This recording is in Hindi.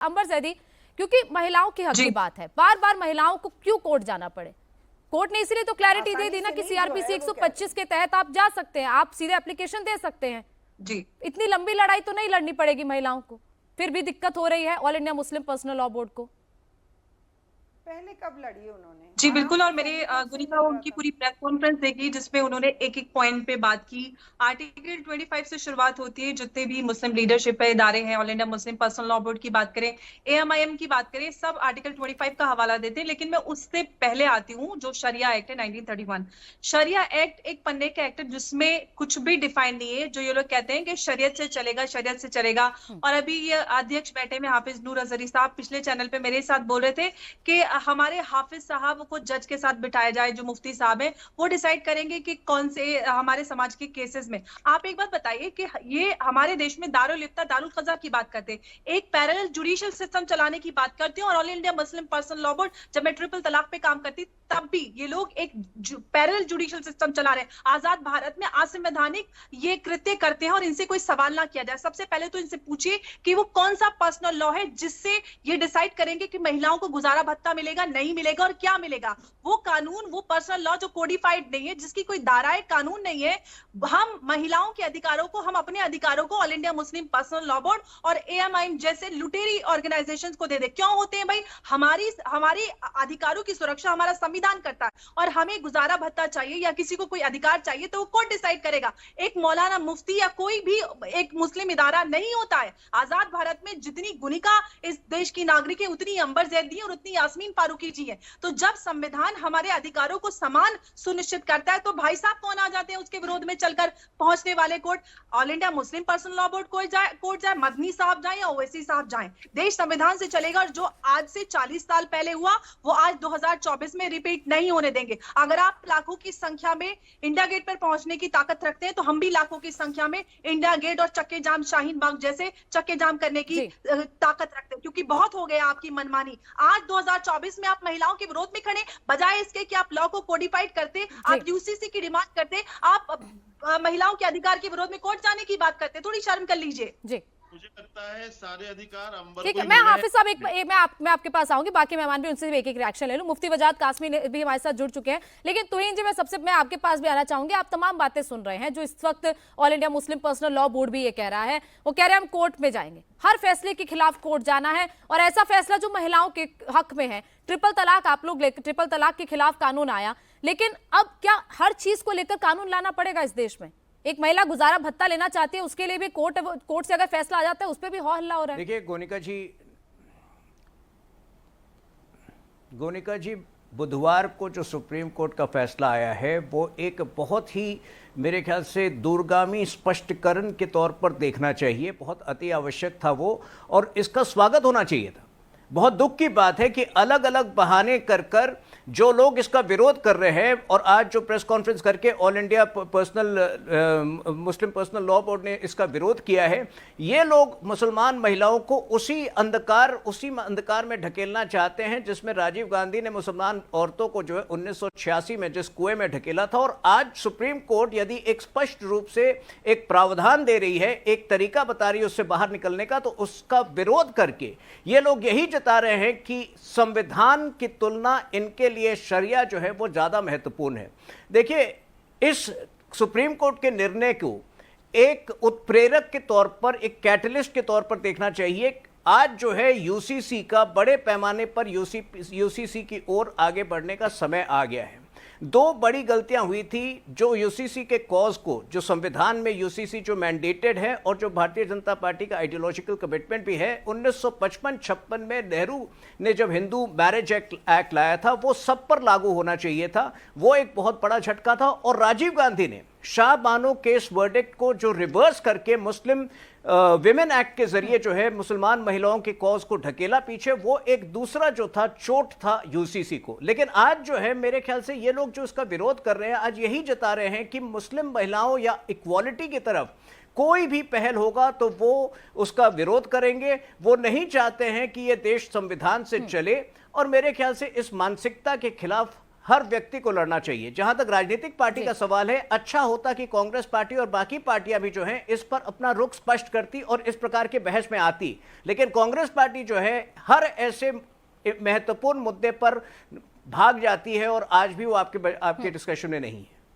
अंबर जैदी, क्योंकि महिलाओं के हक की बात है, बार बार महिलाओं को क्यों कोर्ट जाना पड़े? कोर्ट ने इसलिए तो क्लैरिटी दे दी ना कि सीआरपीसी 125 के तहत आप जा सकते हैं, आप सीधे एप्लीकेशन दे सकते हैं जी। इतनी लंबी लड़ाई तो नहीं लड़नी पड़ेगी महिलाओं को, फिर भी दिक्कत हो रही है all India Muslim personal law board को। पहले कब लड़ी उन्होंने? जी बिल्कुल, और मेरे गुनिका उनकी पूरी प्रेस कॉन्फ्रेंस देखी जिसमें उन्होंने एक एक पॉइंट पे बात की। आर्टिकल 25 से शुरुआत होती है, जितने भी मुस्लिम लीडरशिप है, इदारे हैं, all India Muslim personal law board की बात करें, एएमआईएम की बात करें, सब आर्टिकल 25 का हवाला देते हैं। लेकिन मैं उससे पहले आती हूँ, जो शरिया एक्ट है 1931। शरिया एक्ट एक पन्ने का एक्ट है जिसमें कुछ भी डिफाइन नहीं है। जो ये लोग कहते हैं कि शरीयत से चलेगा, शरीयत से चलेगा, और अभी ये अध्यक्ष बैठे में हाफिज नूर अजहरी साहब पिछले चैनल पे मेरे साथ बोल रहे थे कि हमारे हाफिज साहब को जज के साथ बिठाया जाए, जो मुफ्ती साहब हैं, वो डिसाइड करेंगे कि कौन से हमारे समाज के केसेस में। आप एक बात बताइए कि ये हमारे देश में दारुल इफ्ता, दारुल क़ज़ा की बात करते हैं, एक पैरेलल जुडिशियल सिस्टम चलाने की बात करते हैं। और all India Muslim personal law board, जब मैं ट्रिपल तलाक पे काम करती तब भी ये लोग एक पैरेलल जुडिशियल सिस्टम चला रहे हैं। आजाद भारत में असंवैधानिक ये कृत्य करते हैं और इनसे कोई सवाल ना किया जाए। सबसे पहले तो इनसे पूछिए कि वो कौन सा पर्सनल लॉ है जिससे ये डिसाइड करेंगे कि महिलाओं को गुजारा भत्ता मिलेगा, नहीं मिलेगा और क्या मिलेगा। वो कानून, वो पर्सनल लॉ जो कोडिफाइड नहीं है, जिसकी कोई दायरा कानून नहीं है। हम महिलाओं के अधिकारों को, हम अपने अधिकारों को all India Muslim personal law board और एएमआईएम जैसे लुटेरी ऑर्गेनाइजेशंस को दे दे। क्यों होते हैं भाई? हमारी अधिकारों की सुरक्षा हमारा संविधान करता है, और हमें गुजारा भत्ता चाहिए या किसी को कोई अधिकार चाहिए तो वो कोर्ट डिसाइड करेगा। एक मौलाना, मुफ्ती या कोई भी एक मुस्लिम इदारा नहीं होता है। आजाद भारत में जितनी गुनिका इस देश की नागरिक है, उतनी अंबर जैदी और उतनी यास्मीन फारूकी जी है। तो जब संविधान हमारे अधिकारों को समान सुनिश्चित करता है तो भाई साहब कौन आ जाते हैं उसके विरोध में चलकर पहुंचने वाले? Court. All India Muslim personal law board court जाए, मदनी साहब जाए या ओवैसी साहब जाए, देश संविधान से चलेगा। और जो आज से 40 साल पहले हुआ वो आज 2024 में रिपीट नहीं होने देंगे। अगर आप लाखों की संख्या में इंडिया गेट पर पहुंचने की ताकत रखते हैं तो हम भी लाखों की संख्या में इंडिया गेट और चक्के जाम, शाहीन बाग जैसे चक्के जाम करने की ताकत रखते हैं, क्योंकि बहुत हो गया आपकी मनमानी। आज 2024 में आप महिलाओं के विरोध में खड़े, बजाय इसके कि आप लॉ को कोडिफाइड करते, आप यूसीसी की डिमांड करते, आप महिलाओं के अधिकार के विरोध में कोर्ट जाने की बात करते। थोड़ी शर्म कर लीजिए जी। मुझे लगता है सारे अधिकार अंबर ठीक है। मैं हाफिज साहब मैं आपके पास आऊंगी, बाकी मेहमान भी उनसे भी एक एक रिएक्शन ले लूं। मुफ्ती वजाद कासमी भी हमारे साथ जुड़ चुके हैं, लेकिन तुहीन जी मैं आपके पास भी आना चाहूंगी। आप तमाम बातें सुन रहे हैं जो इस वक्त all India Muslim personal law board भी ये कह रहा है। वो कह रहे हैं हम कोर्ट में जाएंगे, हर फैसले के खिलाफ कोर्ट जाना है, और ऐसा फैसला जो महिलाओं के हक में है। ट्रिपल तलाक आप लोग ट्रिपल तलाक के खिलाफ कानून आया, लेकिन अब क्या हर चीज को लेकर कानून लाना पड़ेगा इस देश में? एक महिला गुजारा भत्ता लेना चाहती है, उसके लिए भी कोर्ट से अगर फैसला आ जाता है उस पर भी हल्ला हो रहा है। देखिए गोनिका जी, बुधवार को जो सुप्रीम कोर्ट का फैसला आया है वो एक बहुत ही मेरे ख्याल से दूरगामी स्पष्टीकरण के तौर पर देखना चाहिए। बहुत अति आवश्यक था वो, और इसका स्वागत होना चाहिए था। बहुत दुख की बात है कि अलग अलग बहाने कर जो लोग इसका विरोध कर रहे हैं, और आज जो प्रेस कॉन्फ्रेंस करके all India Muslim personal law board ने इसका विरोध किया है, ये लोग मुसलमान महिलाओं को उसी अंधकार में ढकेलना चाहते हैं जिसमें राजीव गांधी ने मुसलमान औरतों को जो है 1986 में जिस कुएं में ढकेला था। और आज सुप्रीम कोर्ट यदि एक स्पष्ट रूप से एक प्रावधान दे रही है, एक तरीका बता रही है उससे बाहर निकलने का, तो उसका विरोध करके ये लोग यही बता रहे हैं कि संविधान की तुलना इनके लिए शरिया जो है वो ज्यादा महत्वपूर्ण है। देखिए, इस सुप्रीम कोर्ट के निर्णय को एक उत्प्रेरक के तौर पर, एक कैटलिस्ट के तौर पर देखना चाहिए। आज जो है यूसीसी का बड़े पैमाने पर यूसीसी की ओर आगे बढ़ने का समय आ गया है। दो बड़ी गलतियां हुई थी जो यूसीसी के कॉज को, जो संविधान में यूसीसी जो मैंडेटेड है और जो भारतीय जनता पार्टी का आइडियोलॉजिकल कमिटमेंट भी है, 1955-56 में नेहरू ने जब हिंदू मैरिज एक्ट लाया था वो सब पर लागू होना चाहिए था। वो एक बहुत बड़ा झटका था। और राजीव गांधी ने शाह बानो केस वर्डिक्ट को जो रिवर्स करके मुस्लिम विमेन एक्ट के जरिए जो है मुसलमान महिलाओं के कॉज को ढकेला पीछे, वो एक दूसरा जो था चोट था यूसीसी को। लेकिन आज जो है मेरे ख्याल से ये लोग जो इसका विरोध कर रहे हैं, आज यही जता रहे हैं कि मुस्लिम महिलाओं या इक्वालिटी की तरफ कोई भी पहल होगा तो वो उसका विरोध करेंगे। वो नहीं चाहते हैं कि ये देश संविधान से चले, और मेरे ख्याल से इस मानसिकता के खिलाफ हर व्यक्ति को लड़ना चाहिए। जहां तक राजनीतिक पार्टी का सवाल है, अच्छा होता कि कांग्रेस पार्टी और बाकी पार्टियां भी जो हैं इस पर अपना रुख स्पष्ट करती और इस प्रकार के बहस में आती, लेकिन कांग्रेस पार्टी जो है हर ऐसे महत्वपूर्ण मुद्दे पर भाग जाती है और आज भी वो आपके डिस्कशन में नहीं है।